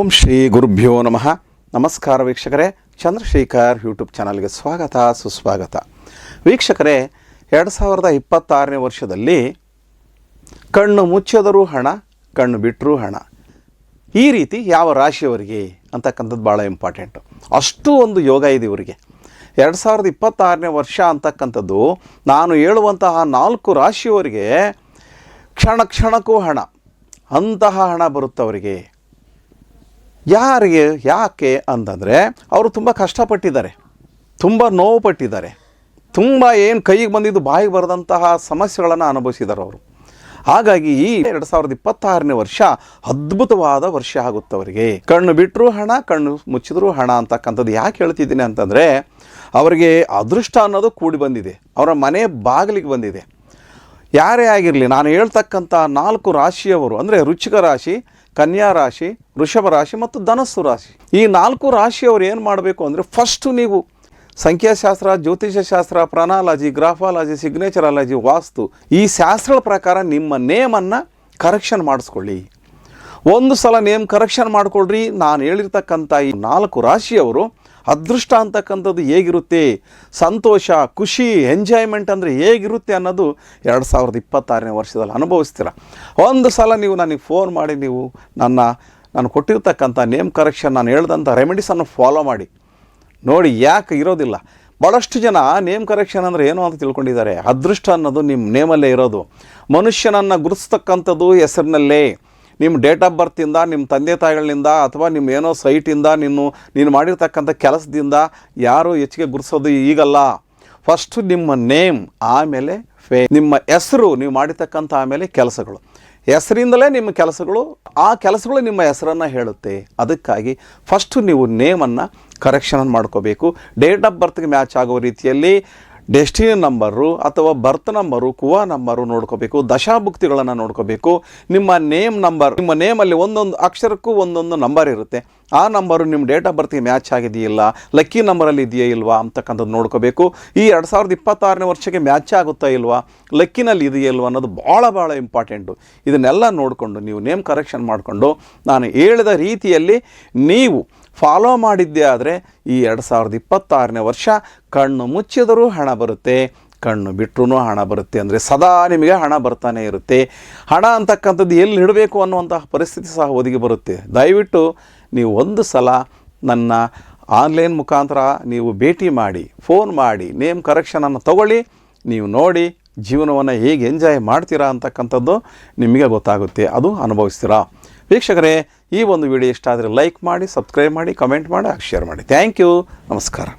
ಓಂ ಶ್ರೀ ಗುರುಭ್ಯೋ ನಮಃ. ನಮಸ್ಕಾರ ವೀಕ್ಷಕರೇ, ಚಂದ್ರಶೇಖರ್ ಯೂಟ್ಯೂಬ್ ಚಾನಲ್ಗೆ ಸ್ವಾಗತ ಸುಸ್ವಾಗತ. ವೀಕ್ಷಕರೇ, 2026ನೇ ವರ್ಷದಲ್ಲಿ ಕಣ್ಣು ಮುಚ್ಚಿದರೂ ಹಣ, ಕಣ್ಣು ಬಿಟ್ಟರೂ ಹಣ, ಈ ರೀತಿ ಯಾವ ರಾಶಿಯವರಿಗೆ ಅಂತಕ್ಕಂಥದ್ದು ಭಾಳ ಇಂಪಾರ್ಟೆಂಟು. ಅಷ್ಟು ಒಂದು ಯೋಗ ಇದೆ ಇವರಿಗೆ. 2026ನೇ ವರ್ಷ ಅಂತಕ್ಕಂಥದ್ದು ನಾನು ಹೇಳುವಂತಹ 4 ರಾಶಿಯವರಿಗೆ ಕ್ಷಣ ಕ್ಷಣಕ್ಕೂ ಹಣ, ಅಂತಹ ಹಣ ಬರುತ್ತವರಿಗೆ. ಯಾರಿಗೆ, ಯಾಕೆ ಅಂತಂದರೆ ಅವರು ತುಂಬ ಕಷ್ಟಪಟ್ಟಿದ್ದಾರೆ, ತುಂಬ ನೋವು ಪಟ್ಟಿದ್ದಾರೆ, ತುಂಬ ಏನು ಕೈಗೆ ಬಂದಿದ್ದು ಬಾಯಿಗೆ ಬರೆದಂತಹ ಸಮಸ್ಯೆಗಳನ್ನು ಅನುಭವಿಸಿದ್ದಾರೆ ಅವರು. ಹಾಗಾಗಿ ಈ 2026ನೇ ವರ್ಷ ಅದ್ಭುತವಾದ ವರ್ಷ ಆಗುತ್ತವರಿಗೆ. ಕಣ್ಣು ಬಿಟ್ಟರೂ ಹಣ, ಕಣ್ಣು ಮುಚ್ಚಿದ್ರೂ ಹಣ ಅಂತಕ್ಕಂಥದ್ದು ಯಾಕೆ ಹೇಳ್ತಿದ್ದೀನಿ ಅಂತಂದರೆ, ಅವರಿಗೆ ಅದೃಷ್ಟ ಅನ್ನೋದು ಕೂಡಿ ಬಂದಿದೆ, ಅವರ ಮನೆ ಬಾಗಿಲಿಗೆ ಬಂದಿದೆ. ಯಾರೇ ಆಗಿರಲಿ, ನಾನು ಹೇಳ್ತಕ್ಕಂಥ 4 ರಾಶಿಯವರು ಅಂದರೆ ವೃಶ್ಚಿಕ ರಾಶಿ, ಕನ್ಯಾ ರಾಶಿ, ವೃಷಭ ರಾಶಿ ಮತ್ತು ಧನಸ್ಸು ರಾಶಿ, ಈ 4 ರಾಶಿಯವರು ಏನು ಮಾಡಬೇಕು ಅಂದರೆ, ಫಸ್ಟು ನೀವು ಸಂಖ್ಯಾಶಾಸ್ತ್ರ, ಜ್ಯೋತಿಷಶಾಸ್ತ್ರ, ಪ್ರಾನಾಲಜಿ, ಗ್ರಾಫಾಲಜಿ, ಸಿಗ್ನೇಚರಾಲಜಿ, ವಾಸ್ತು, ಈ ಶಾಸ್ತ್ರಗಳ ಪ್ರಕಾರ ನಿಮ್ಮ ನೇಮನ್ನು ಕರೆಕ್ಷನ್ ಮಾಡಿಸ್ಕೊಳ್ಳಿ. ಒಂದು ಸಲ ನೇಮ್ ಕರೆಕ್ಷನ್ ಮಾಡಿಕೊಳ್ರಿ. ನಾನು ಹೇಳಿರ್ತಕ್ಕಂಥ ಈ 4 ರಾಶಿಯವರು ಅದೃಷ್ಟ ಅಂತಕ್ಕಂಥದ್ದು ಹೇಗಿರುತ್ತೆ, ಸಂತೋಷ, ಖುಷಿ, ಎಂಜಾಯ್ಮೆಂಟ್ ಅಂದರೆ ಹೇಗಿರುತ್ತೆ ಅನ್ನೋದು 2026ನೇ ವರ್ಷದಲ್ಲಿ ಅನುಭವಿಸ್ತೀರ. ಒಂದು ಸಲ ನೀವು ನನಗೆ ಫೋನ್ ಮಾಡಿ, ನೀವು ನಾನು ಕೊಟ್ಟಿರ್ತಕ್ಕಂಥ ನೇಮ್ ಕರೆಕ್ಷನ್, ನಾನು ಹೇಳ್ದಂಥ ರೆಮಿಡೀಸನ್ನು ಫಾಲೋ ಮಾಡಿ ನೋಡಿ. ಯಾಕೆ ಇರೋದಿಲ್ಲ, ಭಾಳಷ್ಟು ಜನ ನೇಮ್ ಕರೆಕ್ಷನ್ ಅಂದರೆ ಏನು ಅಂತ ತಿಳ್ಕೊಂಡಿದ್ದಾರೆ. ಅದೃಷ್ಟ ಅನ್ನೋದು ನಿಮ್ಮ ನೇಮಲ್ಲೇ ಇರೋದು. ಮನುಷ್ಯನನ್ನು ಗುರುತಿಸ್ತಕ್ಕಂಥದ್ದು ಹೆಸರಿನಲ್ಲೇ. ನಿಮ್ಮ ಡೇಟ್ ಆಫ್ ಬರ್ತಿಂದ, ನಿಮ್ಮ ತಂದೆ ತಾಯಿಗಳಿಂದ, ಅಥವಾ ನಿಮ್ಮ ಏನೋ ಸೈಟಿಂದ, ನೀನು ಮಾಡಿರ್ತಕ್ಕಂಥ ಕೆಲಸದಿಂದ ಯಾರು ಹೆಚ್ಚಿಗೆ ಗುರುತಿಸೋದು ಈಗಲ್ಲ. ಫಸ್ಟು ನಿಮ್ಮ ನೇಮ್, ಆಮೇಲೆ ನಿಮ್ಮ ಹೆಸರು, ನೀವು ಮಾಡಿರ್ತಕ್ಕಂಥ ಆಮೇಲೆ ಕೆಲಸಗಳು. ಹೆಸರಿಂದಲೇ ನಿಮ್ಮ ಕೆಲಸಗಳು, ಆ ಕೆಲಸಗಳು ನಿಮ್ಮ ಹೆಸರನ್ನು ಹೇಳುತ್ತೆ. ಅದಕ್ಕಾಗಿ ಫಸ್ಟು ನೀವು ನೇಮನ್ನು ಕರೆಕ್ಷನ್ ಮಾಡ್ಕೋಬೇಕು. ಡೇಟ್ ಆಫ್ ಬರ್ತ್ಗೆ ಮ್ಯಾಚ್ ಆಗೋ ರೀತಿಯಲ್ಲಿ ಡೆಸ್ಟಿನಿ ನಂಬರು ಅಥವಾ ಬರ್ತ್ ನಂಬರು, ಕುವಾ ನಂಬರು ನೋಡ್ಕೋಬೇಕು. ದಶಾಭುಕ್ತಿಗಳನ್ನು ನೋಡ್ಕೋಬೇಕು. ನಿಮ್ಮ ನೇಮ್ ನಂಬರ್, ನಿಮ್ಮ ನೇಮಲ್ಲಿ ಒಂದೊಂದು ಅಕ್ಷರಕ್ಕೂ ಒಂದೊಂದು ನಂಬರ್ ಇರುತ್ತೆ. ಆ ನಂಬರು ನಿಮ್ಮ ಡೇಟ್ ಆಫ್ ಬರ್ತ್ಗೆ ಮ್ಯಾಚ್ ಆಗಿದೆಯಿಲ್ಲ, ಲಕ್ಕಿ ನಂಬರಲ್ಲಿ ಇದೆಯಾ ಇಲ್ವಾ ಅಂತಕ್ಕಂಥದ್ದು ನೋಡ್ಕೋಬೇಕು. ಈ 2026ನೇ ವರ್ಷಕ್ಕೆ ಮ್ಯಾಚ್ ಆಗುತ್ತಾ ಇಲ್ವಾ, ಲಕ್ಕಿನಲ್ಲಿ ಇದೆಯಾ ಇಲ್ವಾ ಅನ್ನೋದು ಭಾಳ ಇಂಪಾರ್ಟೆಂಟು. ಇದನ್ನೆಲ್ಲ ನೋಡಿಕೊಂಡು ನೀವು ನೇಮ್ ಕರೆಕ್ಷನ್ ಮಾಡಿಕೊಂಡು ನಾನು ಹೇಳಿದ ರೀತಿಯಲ್ಲಿ ನೀವು ಫಾಲೋ ಮಾಡಿದ್ದೇ ಆದರೆ ಈ 2026ನೇ ವರ್ಷ ಕಣ್ಣು ಮುಚ್ಚಿದರೂ ಹಣ ಬರುತ್ತೆ, ಕಣ್ಣು ಬಿಟ್ಟರೂ ಹಣ ಬರುತ್ತೆ. ಅಂದರೆ ಸದಾ ನಿಮಗೆ ಹಣ ಬರ್ತಾನೆ ಇರುತ್ತೆ. ಹಣ ಅಂತಕ್ಕಂಥದ್ದು ಎಲ್ಲಿ ಇಡಬೇಕು ಅನ್ನುವಂತಹ ಪರಿಸ್ಥಿತಿ ಸಹ ಒದಗಿ ಬರುತ್ತೆ. ದಯವಿಟ್ಟು ನೀವು ಒಂದು ಸಲ ನನ್ನ ಆನ್ಲೈನ್ ಮುಖಾಂತರ ನೀವು ಭೇಟಿ ಮಾಡಿ, ಫೋನ್ ಮಾಡಿ, ನೇಮ್ ಕರೆಕ್ಷನನ್ನು ತಗೊಳ್ಳಿ. ನೀವು ನೋಡಿ ಜೀವನವನ್ನು ಹೇಗೆ ಎಂಜಾಯ್ ಮಾಡ್ತೀರಾ ಅಂತಕ್ಕಂಥದ್ದು ನಿಮಗೆ ಗೊತ್ತಾಗುತ್ತೆ, ಅದು ಅನುಭವಿಸ್ತೀರಾ. ವೀಕ್ಷಕರೇ, ಈ ಒಂದು ವಿಡಿಯೋ ಇಷ್ಟ ಆದರೆ ಲೈಕ್ ಮಾಡಿ, ಸಬ್ಸ್ಕ್ರೈಬ್ ಮಾಡಿ, ಕಮೆಂಟ್ ಮಾಡಿ, ಶೇರ್ ಮಾಡಿ. Thank you. ನಮಸ್ಕಾರ.